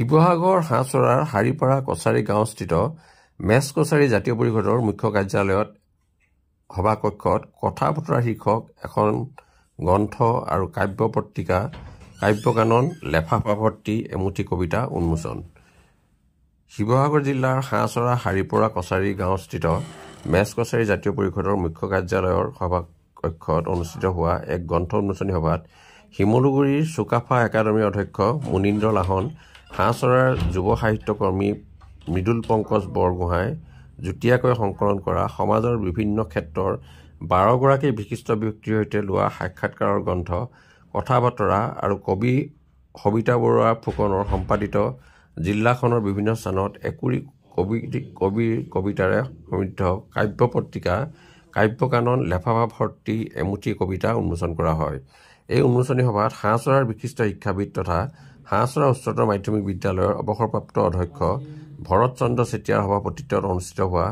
শিৱসাগৰ হাঁহচৰাৰ হাৰিপাৰা কছাৰী গাঁৱস্থিত মেছ কছাৰী জাতীয় পৰিষদৰ মুখ্য কাৰ্যালয়ত সভাকক্ষত কথা বতৰা শীৰ্ষক এখন গ্ৰন্থ আৰু কাব্য পত্ৰিকা কাব্যকানন লেফাফা ভৰ্তি এমুঠি কবিতা উন্মোচন। শিৱসাগৰ জিলাৰ হাঁহচৰা হাৰিপাৰা কছাৰী গাঁৱস্থিত মেছ কছাৰী জাতীয় পৰিষদৰ মুখ্য কাৰ্যালয়ৰ সভাকক্ষত অনুষ্ঠিত হোৱা এক গ্ৰন্থ উন্মোচনী সভাত শিমলুগুৰিৰ চুকাফা একাডেমীৰ অধ্যক্ষ মুনীন্দ্ৰ লাহন, হাঁহচৰাৰ যুৱ সাহিত্যকৰ্মী মৃদুল পংকজ বৰগোহাঁই যুটীয়াকৈ সংকলন কৰা সমাজৰ বিভিন্ন ক্ষেত্ৰৰ 12গৰাকী বিশিষ্ট ব্যক্তিৰ সৈতে লোৱা সাক্ষাৎকাৰৰ গ্ৰন্থ কথা বতৰা আৰু কবি সবিতা বৰুৱা ফুকনৰ সম্পাদিত জিলাখনৰ বিভিন্ন স্থানত একুৰি কবিৰ কবিতাৰে সমৃদ্ধ কাব্য পত্ৰিকা কাব্যকানন লেফাফা ভৰ্তি এমুঠি কবিতা উন্মোচন কৰা হয়। এই উন্মোচনী সভাত হাঁহচৰাৰ বিশিষ্ট শিক্ষাবিদ তথা হাঁহচৰা উচ্চতৰ মাধ্যমিক বিদ্যালয়ৰ অৱসৰপ্ৰাপ্ত অধ্যক্ষ ভৰত চন্দ্ৰ চেতিয়াৰ সভাপতিত্বত অনুষ্ঠিত হোৱা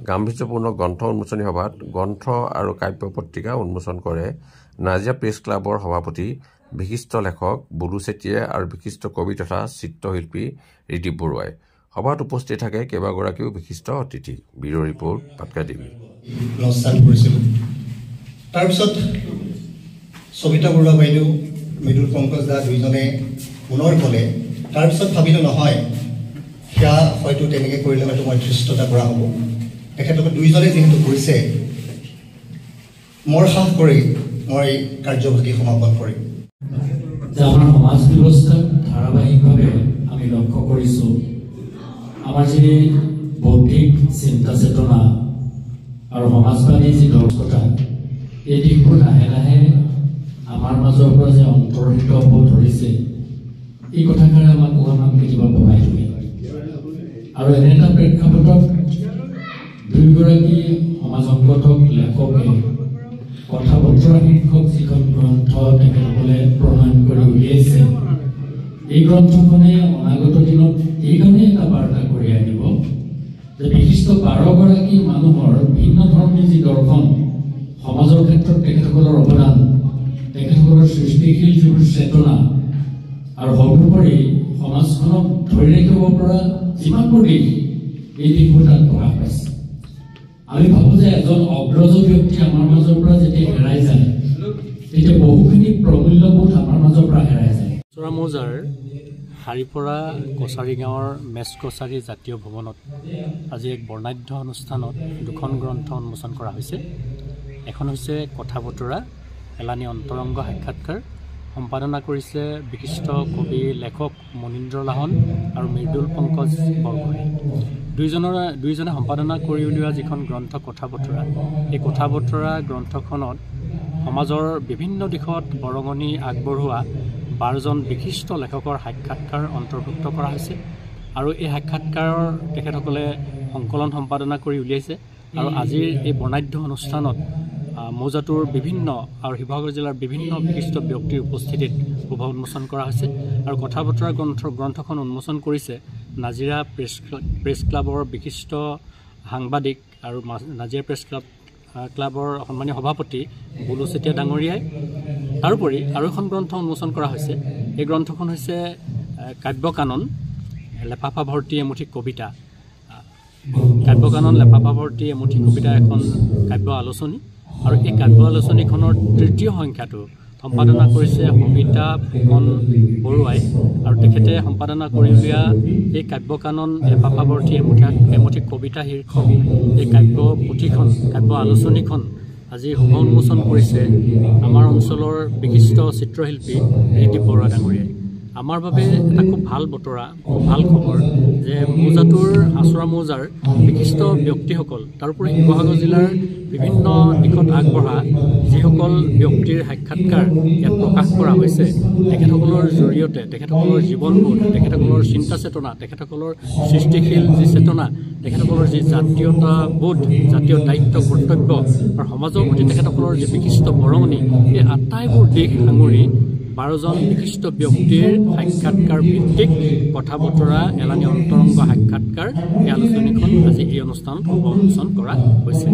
গাম্ভীৰ্যপূৰ্ণ গ্ৰন্থ উন্মোচনী সভাত গ্ৰন্থ আৰু কাব্য পত্ৰিকা উন্মোচন কৰে নাজিৰা প্ৰেছ ক্লাবৰ সভাপতি বিশিষ্ট লেখক বুলু চেতিয়াই আৰু বিশিষ্ট কবি তথা চিত্ৰশিল্পী ৰিদীপ বৰুৱাই। সভাত উপস্থিত থাকে কেইবাগৰাকীও বিশিষ্ট অতিথি। ব্যুৰ ৰিপৰ্ট পাটকা টিভি। তাৰপিছত সবিতা বৰুৱা বাইদেউ মৃদুল পংকজ দা দুইজনে পুনৰ ক'লে, তাৰপিছত ভাবিলোঁ নহয় সেয়া হয়তো তেনেকৈ কৰিলে হয়তো মই ধৃষ্টতা কৰা হ'ব। তেখেতলোকে দুইজনে যিহেতু কৰিছে মোৰ সাহ কৰি মই কাৰ্যভাগী সমাপন কৰিম। আমাৰ সমাজ ব্যৱস্থাত ধাৰাবাহিকভাৱে আমি লক্ষ্য কৰিছোঁ আমাৰ যি বৌদ্ধিক চিন্তা চেতনা আৰু সমাজবাদী যি দক্ষতা, এই দিশবোৰ লাহে লাহে আমাৰ মাজৰ পৰা যে অন্তৰ্হিত হ'ব ধৰিছে, এই কথাষাৰে আমাক অকণমান কেতিয়াবা ভবাই দিয়ে। আৰু এনে এটা প্ৰেক্ষাপটত দুয়োগৰাকী সমাজসংগঠক লেখকে কথা বতৰা শীৰ্ষক যিখন গ্ৰন্থ তেখেতসকলে প্ৰণয়ন কৰি উলিয়াইছে, এই গ্ৰন্থখনে অনাগত দিনত এইখনেই এটা বাৰ্তা কৰি আনিব যে বিশিষ্ট 12গৰাকী মানুহৰ ভিন্ন ধৰণী যি দৰ্শন, সমাজৰ ক্ষেত্ৰত তেখেতসকলৰ অৱদান, তেখেতসকলৰ সৃষ্টিশীল যিবোৰ চেতনা আৰু সৰ্বোপৰি সমাজখনক ধৰি ৰাখিব পৰা যিমানবোৰ দিশ, এই দিশবোৰ তাত প্ৰকাশ পাইছে। আমি ভাবোঁ যে এজন অগ্ৰজ ব্যক্তি আমাৰ মাজৰ পৰা যেতিয়া হেৰাই যায়, তেতিয়া বহুখিনি প্ৰমূল্যবোধ আমাৰ মাজৰ পৰা হেৰাই যায়। চৰা মৌজাৰ হাৰিপাৰা কছাৰী গাঁৱৰ মেছ কছাৰী জাতীয় ভৱনত আজি এক বৰ্ণাঢ্য অনুষ্ঠানত দুখন গ্ৰন্থ উন্মোচন কৰা হৈছে। এখন হৈছে কথা বতৰা এলানি অন্তৰংগ সাক্ষাৎকাৰ, সম্পাদনা কৰিছে বিশিষ্ট কবি লেখক মুনীন্দ্ৰ লাহন আৰু মৃদুল পংকজ বৰগোহাঁই। দুইজনে সম্পাদনা কৰি উলিওৱা যিখন গ্ৰন্থ কথা বতৰা, এই কথা বতৰা গ্ৰন্থখনত সমাজৰ বিভিন্ন দিশত বৰঙণি আগবঢ়োৱা 12জন বিশিষ্ট লেখকৰ সাক্ষাৎকাৰ অন্তৰ্ভুক্ত কৰা হৈছে আৰু এই সাক্ষাৎকাৰৰ তেখেতসকলে সংকলন সম্পাদনা কৰি উলিয়াইছে। আৰু আজিৰ এই বৰ্ণাঢ্য অনুষ্ঠানত মৌজাটোৰ বিভিন্ন আৰু শিৱসাগৰ জিলাৰ বিভিন্ন বিশিষ্ট ব্যক্তিৰ উপস্থিতিত শুভ উন্মোচন কৰা হৈছে। আৰু কথা বতৰা গ্ৰন্থখন উন্মোচন কৰিছে নাজিৰা প্ৰেছ ক্লাবৰ বিশিষ্ট সাংবাদিক আৰু নাজিৰা প্ৰেছ ক্লাবৰ সন্মানীয় সভাপতি বুলু চেতিয়া ডাঙৰীয়াই। তাৰোপৰি আৰু এখন গ্ৰন্থ উন্মোচন কৰা হৈছে। এই গ্ৰন্থখন হৈছে কাব্যকানন লেফাফা ভৰ্তি এমুঠি কবিতা। কাব্যকানন লেফাফা ভৰ্তি এমুঠি কবিতা এখন কাব্য আলোচনী আৰু এই কাব্য আলোচনীখনৰ 3য় সংখ্যাটো সম্পাদনা কৰিছে সবিতা ফুকন বৰুৱাই আৰু তেখেতে সম্পাদনা কৰি উলিওৱা এই কাব্যকানন লেফাফা ভৰ্তি এমুঠি কবিতা শীৰ্ষক এই কাব্য পুথিখন কাব্য আলোচনীখন আজি শুভ উন্মোচন কৰিছে আমাৰ অঞ্চলৰ বিশিষ্ট চিত্ৰশিল্পী ৰিদীপ বৰুৱা ডাঙৰীয়াই। আমাৰ বাবে এটা খুব ভাল বতৰা, খুব ভাল খবৰ যে মৌজাটোৰ হাঁহচৰা মৌজাৰ বিশিষ্ট ব্যক্তিসকল, তাৰোপৰি শিৱসাগৰ জিলাৰ বিভিন্ন দিশত আগবঢ়া যিসকল ব্যক্তিৰ সাক্ষাৎকাৰ ইয়াত প্ৰকাশ কৰা হৈছে, তেখেতসকলৰ জৰিয়তে তেখেতসকলৰ জীৱনবোধ, তেখেতসকলৰ চিন্তা চেতনা, তেখেতসকলৰ সৃষ্টিশীল যি চেতনা, তেখেতসকলৰ যি জাতীয়তাবোধ, জাতীয় দায়িত্ব কৰ্তব্য আৰু সমাজৰ প্ৰতি তেখেতসকলৰ যি বিশিষ্ট বৰঙণি, এই আটাইবোৰ দিশ সাঙুৰি 12জন বিশিষ্ট ব্যক্তিৰ সাক্ষাৎকাৰ ভিত্তিক কথা বতৰা এলানি অন্তৰংগ সাক্ষাৎকাৰ এই আলোচনীখন আজি এই অনুষ্ঠানত শুভ উন্মোচন কৰা হৈছে।